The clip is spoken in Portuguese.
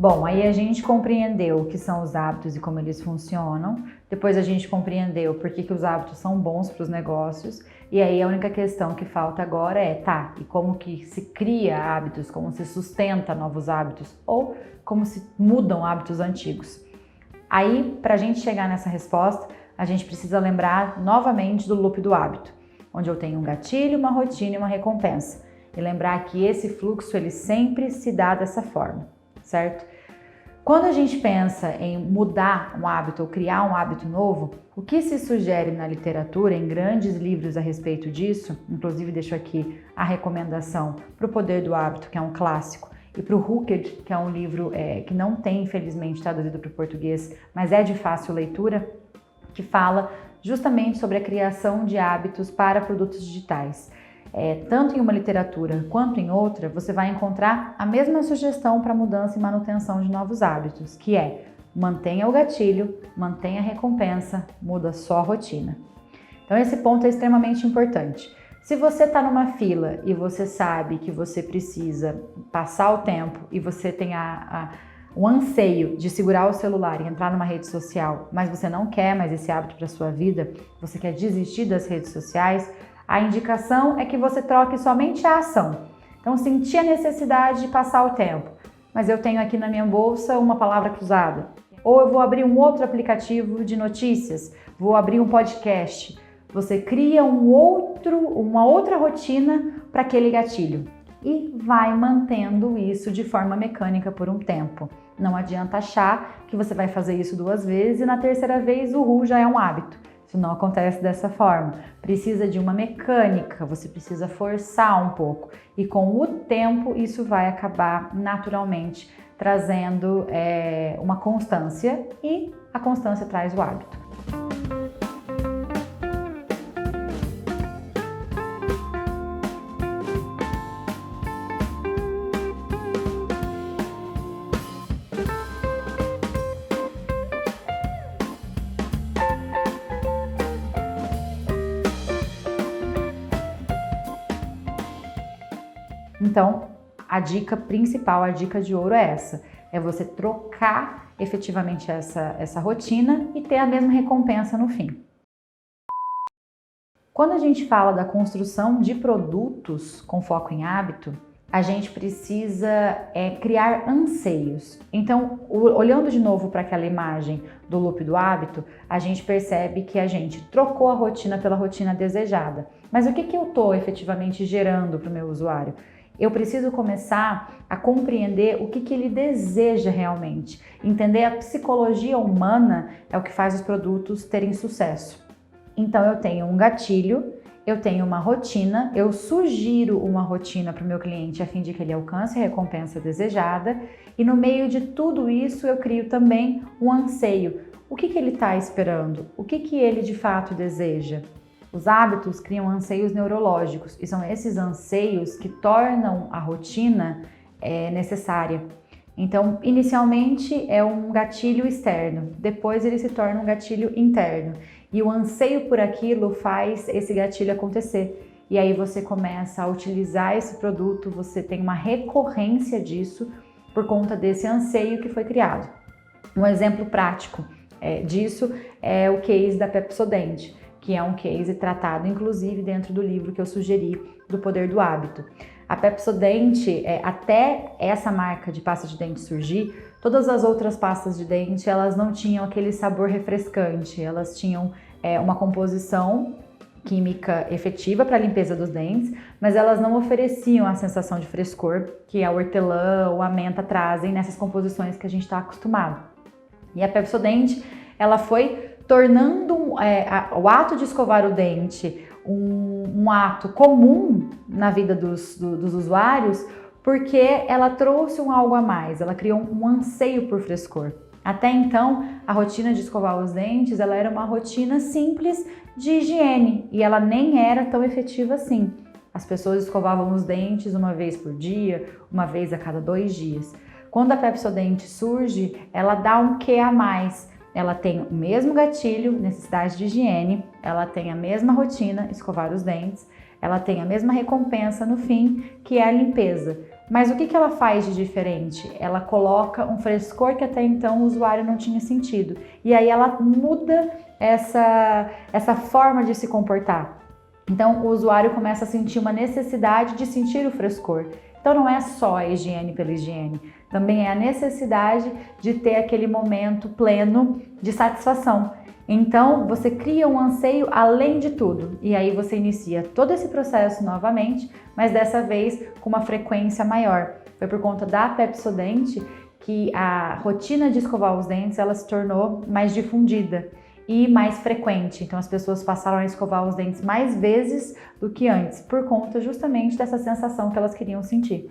Bom, aí a gente compreendeu o que são os hábitos e como eles funcionam. Depois a gente compreendeu por que os hábitos são bons para os negócios. E aí a única questão que falta agora é, e como que se cria hábitos, como se sustenta novos hábitos ou como se mudam hábitos antigos. Aí, para a gente chegar nessa resposta, a gente precisa lembrar novamente do loop do hábito, onde eu tenho um gatilho, uma rotina e uma recompensa. E lembrar que esse fluxo ele sempre se dá dessa forma, certo? Quando a gente pensa em mudar um hábito ou criar um hábito novo, o que se sugere na literatura, em grandes livros a respeito disso, inclusive deixo aqui a recomendação para o Poder do Hábito, que é um clássico, e para o Hooked, que é um livro que não tem, infelizmente, traduzido para o português, mas é de fácil leitura, que fala justamente sobre a criação de hábitos para produtos digitais. Tanto em uma literatura quanto em outra, você vai encontrar a mesma sugestão para mudança e manutenção de novos hábitos, que é mantenha o gatilho, mantenha a recompensa, muda só a rotina. Então esse ponto é extremamente importante. Se você está numa fila e você sabe que você precisa passar o tempo e você tem o anseio de segurar o celular e entrar numa rede social, mas você não quer mais esse hábito para sua vida, você quer desistir das redes sociais, a indicação é que você troque somente a ação. Então, sentir a necessidade de passar o tempo, mas eu tenho aqui na minha bolsa uma palavra cruzada. Ou eu vou abrir um outro aplicativo de notícias, vou abrir um podcast. Você cria uma outra rotina para aquele gatilho e vai mantendo isso de forma mecânica por um tempo. Não adianta achar que você vai fazer isso 2 vezes e na terceira vez já é um hábito. Isso não acontece dessa forma. Precisa de uma mecânica, você precisa forçar um pouco. E com o tempo, isso vai acabar naturalmente trazendo uma constância e a constância traz o hábito. Então, a dica principal, a dica de ouro é essa. É você trocar efetivamente essa rotina e ter a mesma recompensa no fim. Quando a gente fala da construção de produtos com foco em hábito, a gente precisa criar anseios. Então, olhando de novo para aquela imagem do loop do hábito, a gente percebe que a gente trocou a rotina pela rotina desejada. Mas o que eu estou efetivamente gerando para o meu usuário? Eu preciso começar a compreender o que ele deseja realmente. Entender a psicologia humana é o que faz os produtos terem sucesso. Então eu tenho um gatilho, eu tenho uma rotina, eu sugiro uma rotina para o meu cliente a fim de que ele alcance a recompensa desejada e no meio de tudo isso eu crio também um anseio. O que ele está esperando? O que ele de fato deseja? Os hábitos criam anseios neurológicos e são esses anseios que tornam a rotina necessária. Então, inicialmente é um gatilho externo, depois ele se torna um gatilho interno. E o anseio por aquilo faz esse gatilho acontecer. E aí você começa a utilizar esse produto, você tem uma recorrência disso por conta desse anseio que foi criado. Um exemplo prático disso é o case da Pepsodent, que é um case tratado inclusive dentro do livro que eu sugeri, do Poder do Hábito. A Pepsodent, até essa marca de pasta de dente surgir, todas as outras pastas de dente, elas não tinham aquele sabor refrescante, elas tinham uma composição química efetiva para a limpeza dos dentes, mas elas não ofereciam a sensação de frescor que a hortelã ou a menta trazem nessas composições que a gente está acostumado. E a Pepsodent, ela foi tornando o ato de escovar o dente um ato comum na vida dos usuários, porque ela trouxe algo a mais, ela criou um anseio por frescor. Até então, a rotina de escovar os dentes, ela era uma rotina simples de higiene e ela nem era tão efetiva assim. As pessoas escovavam os dentes uma vez por dia, uma vez a cada 2 dias. Quando a Pepsodent surge, ela dá um quê a mais. Ela tem o mesmo gatilho, necessidade de higiene, ela tem a mesma rotina, escovar os dentes, ela tem a mesma recompensa no fim, que é a limpeza. Mas o que ela faz de diferente? Ela coloca um frescor que até então o usuário não tinha sentido. E aí ela muda essa forma de se comportar. Então o usuário começa a sentir uma necessidade de sentir o frescor. Então não é só a higiene pela higiene, também é a necessidade de ter aquele momento pleno de satisfação. Então você cria um anseio além de tudo e aí você inicia todo esse processo novamente, mas dessa vez com uma frequência maior. Foi por conta da Pepsodent que a rotina de escovar os dentes ela se tornou mais difundida e mais frequente. Então as pessoas passaram a escovar os dentes mais vezes do que antes, por conta justamente dessa sensação que elas queriam sentir.